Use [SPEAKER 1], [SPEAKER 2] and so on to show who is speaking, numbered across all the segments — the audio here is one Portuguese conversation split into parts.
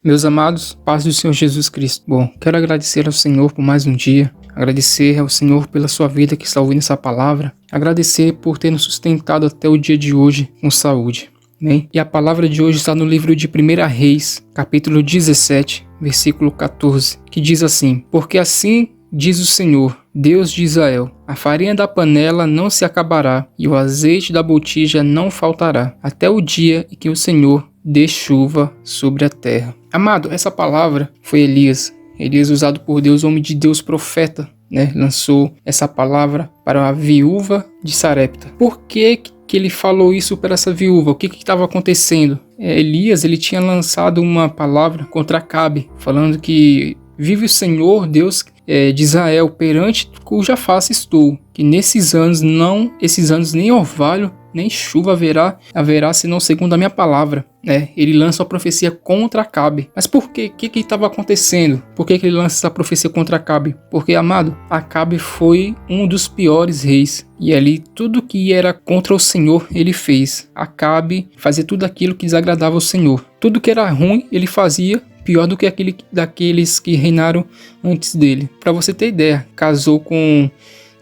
[SPEAKER 1] Meus amados, paz do Senhor Jesus Cristo. Bom, quero agradecer ao Senhor por mais um dia, agradecer ao Senhor pela sua vida que está ouvindo essa palavra, agradecer por ter nos sustentado até o dia de hoje com saúde. Amém? E a palavra de hoje está no livro de 1 Reis, capítulo 17, versículo 14, que diz assim: Porque assim diz o Senhor, Deus de Israel, a farinha da panela não se acabará e o azeite da botija não faltará, até o dia em que o Senhor dê chuva sobre a terra. Amado, essa palavra foi Elias usado por Deus, homem de Deus, profeta, lançou essa palavra para a viúva de Sarepta. Por que ele falou isso para essa viúva? O que estava acontecendo? Elias, ele tinha lançado uma palavra contra Acabe, falando que vive o Senhor, Deus de Israel, perante cuja face estou, que nesses anos nem orvalho, nem chuva haverá senão segundo a minha palavra. Ele lança a profecia contra Acabe. Mas por quê? O que estava acontecendo? Por que ele lança essa profecia contra Acabe? Porque, amado, Acabe foi um dos piores reis. E ali tudo que era contra o Senhor, ele fez. Acabe fazia tudo aquilo que desagradava o Senhor. Tudo que era ruim, ele fazia pior do que daqueles que reinaram antes dele. Para você ter ideia,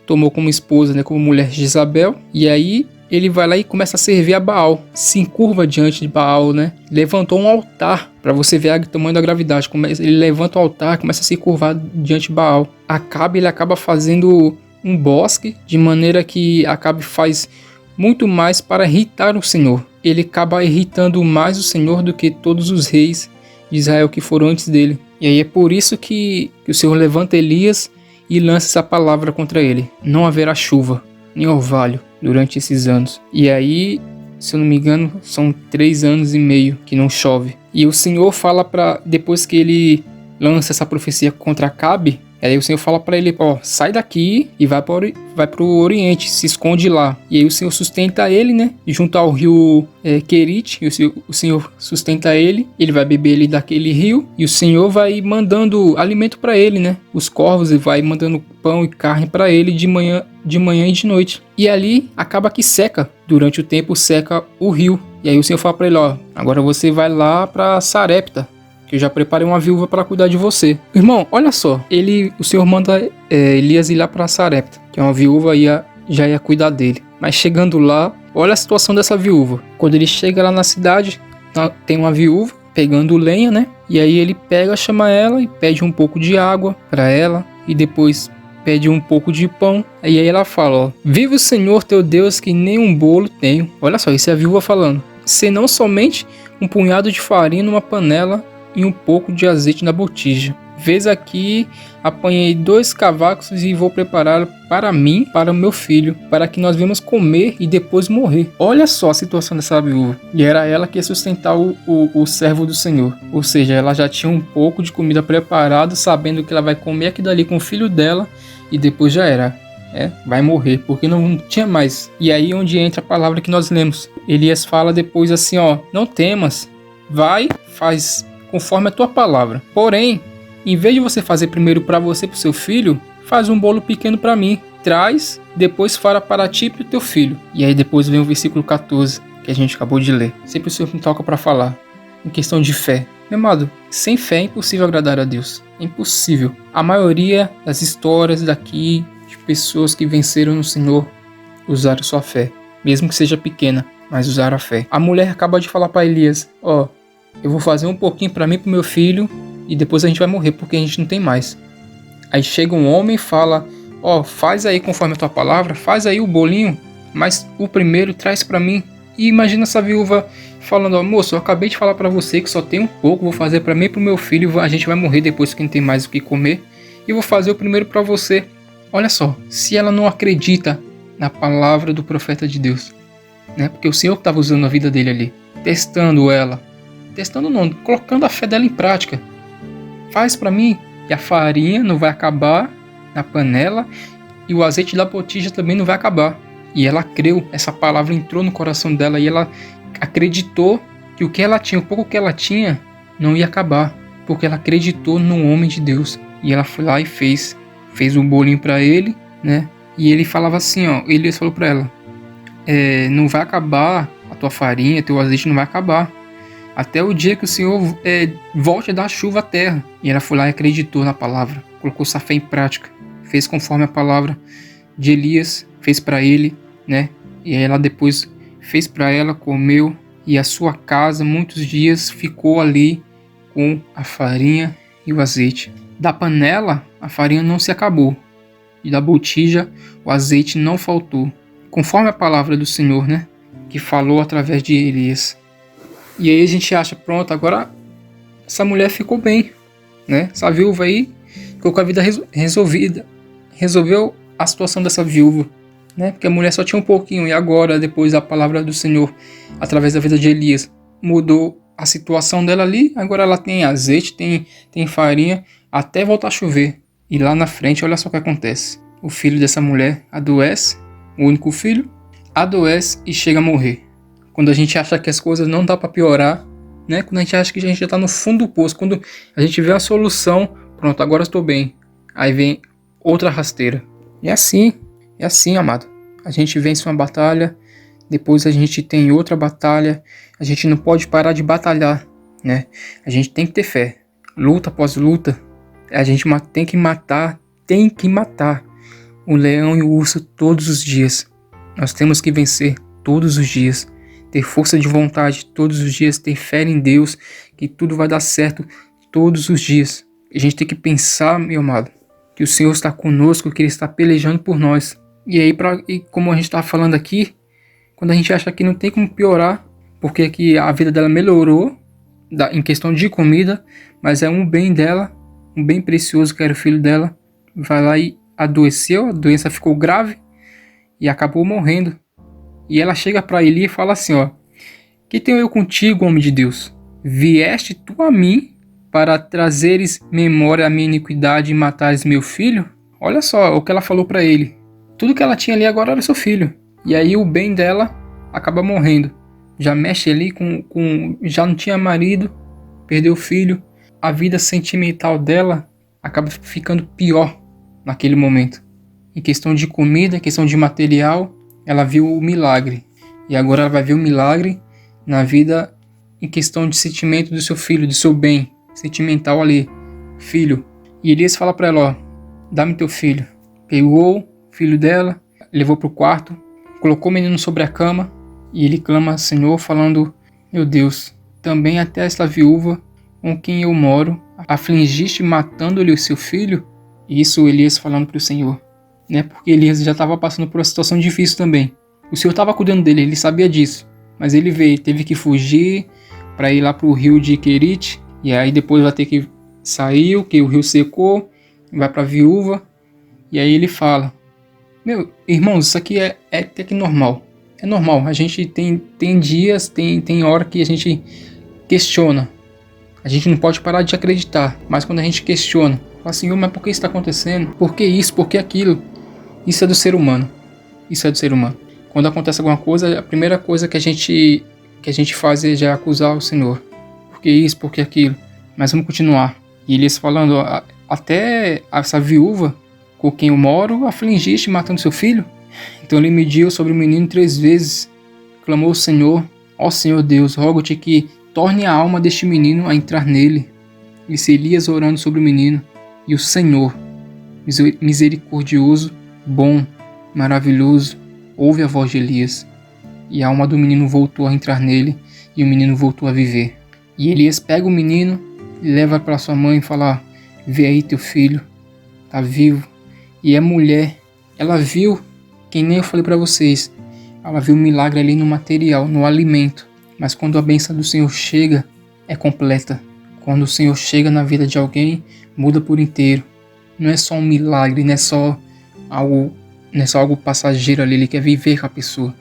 [SPEAKER 1] tomou como esposa, como mulher Jezabel, e aí ele vai lá e começa a servir a Baal, se encurva diante de Baal, levantou um altar, para você ver o tamanho da gravidade, ele levanta o altar, começa a se curvar diante de Baal. Acabe, ele acaba fazendo um bosque, de maneira que Acabe faz muito mais para irritar o Senhor. Ele acaba irritando mais o Senhor do que todos os reis de Israel que foram antes dele. E aí é por isso que o Senhor levanta Elias e lança essa palavra contra ele: não haverá chuva, nem orvalho durante esses anos. E aí, se eu não me engano, são 3 anos e meio que não chove. E o Senhor fala depois que ele lança essa profecia contra Acabe, aí o Senhor fala para ele: sai daqui e vai para o Oriente, se esconde lá. E aí o Senhor sustenta ele, junto ao rio Querite, o Senhor sustenta ele vai beber ele daquele rio, e o Senhor vai mandando alimento para ele, os corvos, e vai mandando pão e carne para ele de manhã e de noite. E ali acaba que seca, durante o tempo seca o rio. E aí o Senhor fala para ele: agora você vai lá para Sarepta, que eu já preparei uma viúva para cuidar de você. Irmão, olha só, o Senhor manda Elias ir lá para Sarepta, que é uma viúva, já ia cuidar dele. Mas chegando lá, olha a situação dessa viúva. Quando ele chega lá na cidade, tem uma viúva pegando lenha, e aí ele chama ela e pede um pouco de água para ela, e depois pede um pouco de pão. E aí ela fala: vive o Senhor teu Deus, que nem um bolo tenho. Olha só, isso é a viúva falando: senão somente um punhado de farinha numa panela e um pouco de azeite na botija. Vês aqui, apanhei 2 cavacos e vou preparar para mim, para o meu filho, para que nós venhamos comer e depois morrer. Olha só a situação dessa viúva. E era ela que ia sustentar o servo do Senhor. Ou seja, ela já tinha um pouco de comida preparada, sabendo que ela vai comer aquilo dali com o filho dela e depois já era. Vai morrer, porque não tinha mais. E aí onde entra a palavra que nós lemos. Elias fala depois assim: não temas, vai, faz conforme a tua palavra. Porém, em vez de você fazer primeiro para você e para o seu filho, faz um bolo pequeno para mim. Traz, depois fará para ti e para o teu filho. E aí depois vem o versículo 14, que a gente acabou de ler. Sempre o Senhor me toca para falar em questão de fé. Meu amado, sem fé é impossível agradar a Deus. É impossível. A maioria das histórias daqui, de pessoas que venceram no Senhor, usaram sua fé. Mesmo que seja pequena, mas usaram a fé. A mulher acaba de falar para Elias: eu vou fazer um pouquinho para mim e para o meu filho, e depois a gente vai morrer, porque a gente não tem mais. Aí chega um homem e fala: faz aí conforme a tua palavra, faz aí o bolinho, mas o primeiro traz para mim. E imagina essa viúva falando: moço, eu acabei de falar para você que só tem um pouco, vou fazer para mim e para o meu filho, a gente vai morrer depois que não tem mais o que comer, e vou fazer o primeiro para você. Olha só, se ela não acredita na palavra do profeta de Deus, porque o Senhor estava usando a vida dele ali, colocando a fé dela em prática. Faz para mim, e a farinha não vai acabar na panela, e o azeite da botija também não vai acabar. E ela creu, essa palavra entrou no coração dela, e ela acreditou que o pouco que ela tinha, não ia acabar, porque ela acreditou no homem de Deus. E ela foi lá e fez um bolinho para ele, e ele falava assim, Elias falou para ela: não vai acabar a tua farinha, teu azeite não vai acabar. até o dia que o Senhor volte a dar chuva à terra. E ela foi lá e acreditou na palavra, colocou sua fé em prática, fez conforme a palavra de Elias, fez para ele, né? E aí ela depois fez para ela, comeu, e a sua casa muitos dias ficou ali com a farinha e o azeite. Da panela a farinha não se acabou, e da botija o azeite não faltou, conforme a palavra do Senhor, né? Que falou através de Elias. E aí a gente acha, pronto, agora essa mulher ficou bem, né? Essa viúva aí ficou com a vida resolvida, resolveu a situação dessa viúva, né? Porque a mulher só tinha um pouquinho, e agora, depois da palavra do Senhor, através da vida de Elias, mudou a situação dela ali. Agora ela tem azeite, tem farinha, até voltar a chover. E lá na frente, olha só o que acontece. O filho dessa mulher adoece, o único filho, adoece e chega a morrer. Quando a gente acha que as coisas não dá para piorar, né? Quando a gente acha que a gente já está no fundo do poço, quando a gente vê a solução, pronto, agora estou bem. Aí vem outra rasteira. É assim, amado. A gente vence uma batalha, depois a gente tem outra batalha. A gente não pode parar de batalhar, né? A gente tem que ter fé. Luta após luta, a gente tem que matar o leão e o urso todos os dias. Nós temos que vencer todos os dias. Ter força de vontade todos os dias, ter fé em Deus, que tudo vai dar certo todos os dias. A gente tem que pensar, meu amado, que o Senhor está conosco, que Ele está pelejando por nós. E aí, como a gente está falando aqui, quando a gente acha que não tem como piorar, porque aqui a vida dela melhorou em questão de comida, mas é um bem dela, um bem precioso que era o filho dela, vai lá e adoeceu, a doença ficou grave e acabou morrendo. E ela chega para Eli e fala assim, ó: que tenho eu contigo, homem de Deus? Vieste tu a mim para trazeres memória à minha iniquidade e matares meu filho? Olha só o que ela falou para ele. Tudo que ela tinha ali agora era seu filho. E aí o bem dela acaba morrendo. Já mexe ali já não tinha marido, perdeu o filho. A vida sentimental dela acaba ficando pior naquele momento. Em questão de comida, em questão de material, ela viu o milagre. E agora ela vai ver o milagre na vida em questão de sentimento do seu filho, do seu bem sentimental ali. Filho. E Elias fala para ela, ó: dá-me teu filho. Pegou o filho dela, levou para o quarto, colocou o menino sobre a cama e ele clama ao Senhor falando: meu Deus, também até esta viúva com quem eu moro afligiste matando-lhe o seu filho? Isso Elias falando para o Senhor, né? Porque Elias já estava passando por uma situação difícil também. O Senhor estava cuidando dele, ele sabia disso, mas ele veio, teve que fugir para ir lá para o rio de Querite, e aí depois vai ter que sair, que o rio secou, vai para a viúva, e aí ele fala: meu, irmãos, isso aqui é até que normal. É normal, a gente tem dias, tem hora que a gente questiona. A gente não pode parar de acreditar, mas quando a gente questiona, fala: Senhor, mas por que isso está acontecendo? Por que isso? Por que aquilo? Isso é do ser humano. Isso é do ser humano. Quando acontece alguma coisa, a primeira coisa que a gente faz é já acusar o Senhor. Por que isso? Por que aquilo? Mas vamos continuar. E eles falando: até essa viúva com quem eu moro afligiste matando seu filho? Então ele mediu sobre o menino 3 vezes, clamou ao Senhor: ó Senhor Deus, rogo-te que torne a alma deste menino a entrar nele. Disse Elias orando sobre o menino, e o Senhor, misericordioso, bom, maravilhoso, ouve a voz de Elias, e a alma do menino voltou a entrar nele, e o menino voltou a viver. E Elias pega o menino e leva para sua mãe e fala: vê aí teu filho, tá vivo. E a mulher, ela viu, que nem eu falei para vocês, ela viu o milagre ali no material, no alimento. Mas quando a bênção do Senhor chega, é completa. Quando o Senhor chega na vida de alguém, muda por inteiro. Não é só um milagre, não é só algo passageiro ali, ele quer viver com a pessoa.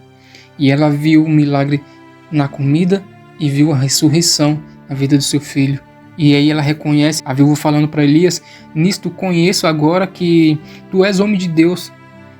[SPEAKER 1] E ela viu o milagre na comida e viu a ressurreição na vida do seu filho. E aí ela reconhece, a viúva falando para Elias: nisto conheço agora que tu és homem de Deus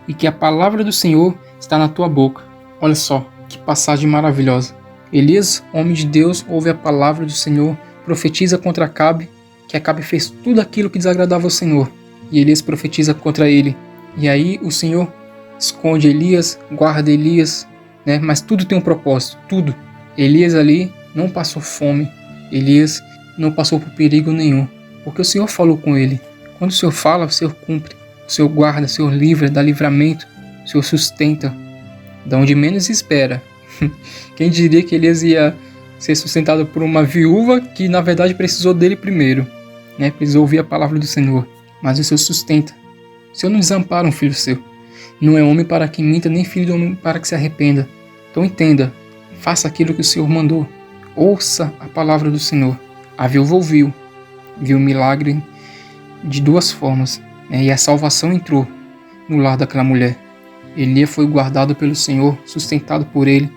[SPEAKER 1] e que a palavra do Senhor está na tua boca. Olha só, que passagem maravilhosa. Elias, homem de Deus, ouve a palavra do Senhor, profetiza contra Acabe, que Acabe fez tudo aquilo que desagradava ao Senhor. E Elias profetiza contra ele. E aí o Senhor esconde Elias, guarda Elias, né? Mas tudo tem um propósito, tudo. Elias ali, não passou fome. Elias não passou por perigo nenhum, porque o Senhor falou com ele. Quando o Senhor fala, o Senhor cumpre. O Senhor guarda, o Senhor livra, dá livramento, o Senhor sustenta, da onde menos espera. Quem diria que Elias ia ser sustentado por uma viúva que na verdade precisou dele primeiro, né? Precisou ouvir a palavra do Senhor, mas o Senhor sustenta. O Senhor não desampara um filho seu. Não é homem para que minta, nem filho de homem para que se arrependa. Então entenda, faça aquilo que o Senhor mandou. Ouça a palavra do Senhor. A viúva ouviu, viu o milagre de duas formas, né? E a salvação entrou no lar daquela mulher. Elias foi guardado pelo Senhor, sustentado por ele.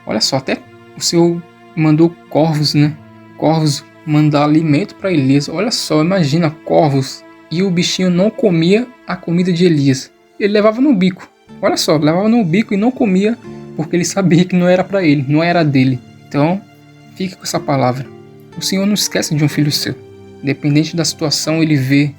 [SPEAKER 1] Olha só, até o Senhor mandou corvos, né? Corvos mandar alimento para Elias. Olha só, imagina, corvos. E o bichinho não comia a comida de Elias. Ele levava no bico. Olha só, levava no bico e não comia porque ele sabia que não era para ele, não era dele. Então, fique com essa palavra. O Senhor não esquece de um filho seu. Independente da situação, ele vê.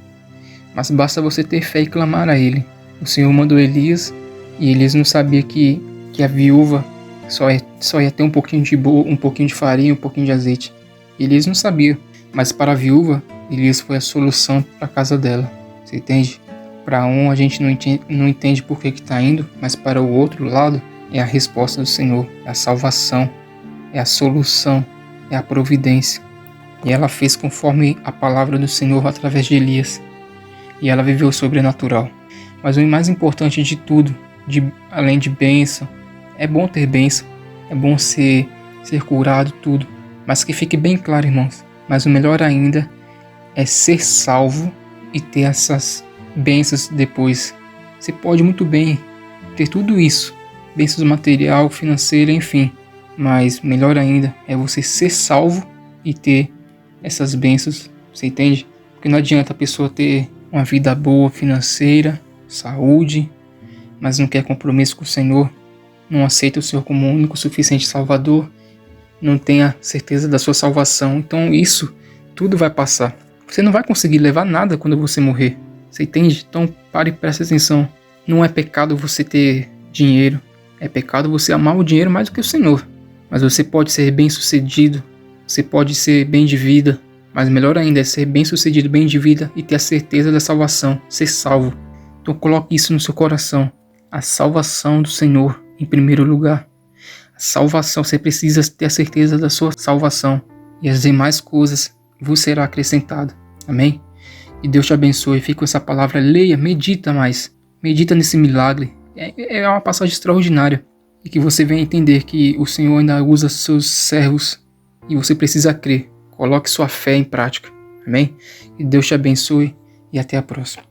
[SPEAKER 1] Mas basta você ter fé e clamar a ele. O Senhor mandou Elias e Elias não sabia que a viúva só ia ter um pouquinho de farinha, um pouquinho de azeite. Elias não sabia, mas para a viúva, Elias foi a solução para a casa dela. Você entende? Para um a gente não entende por que está indo, mas para o outro lado é a resposta do Senhor, é a salvação, é a solução, é a providência. E ela fez conforme a palavra do Senhor através de Elias. E ela viveu o sobrenatural. Mas o mais importante de tudo, além de bênção, é bom ter bênção, é bom ser curado, tudo. Mas que fique bem claro, irmãos, mas o melhor ainda é ser salvo e ter essas bênçãos depois. Você pode muito bem ter tudo isso, bênçãos material, financeira, enfim. Mas melhor ainda é você ser salvo e ter essas bênçãos, você entende? Porque não adianta a pessoa ter uma vida boa financeira, saúde, mas não quer compromisso com o Senhor, não aceita o Senhor como único suficiente Salvador, não tem a certeza da sua salvação. Então isso tudo vai passar. Você não vai conseguir levar nada quando você morrer. Você entende? Então pare e preste atenção. Não é pecado você ter dinheiro. É pecado você amar o dinheiro mais do que o Senhor. Mas você pode ser bem sucedido. Você pode ser bem de vida. Mas melhor ainda é ser bem sucedido, bem de vida e ter a certeza da salvação. Ser salvo. Então coloque isso no seu coração. A salvação do Senhor em primeiro lugar. A salvação, você precisa ter a certeza da sua salvação. E as demais coisas vos será acrescentado. Amém? E Deus te abençoe. Fica com essa palavra. Leia, medita mais. Medita nesse milagre. É uma passagem extraordinária. E que você venha entender que o Senhor ainda usa seus servos. E você precisa crer. Coloque sua fé em prática. Amém? E Deus te abençoe. E até a próxima.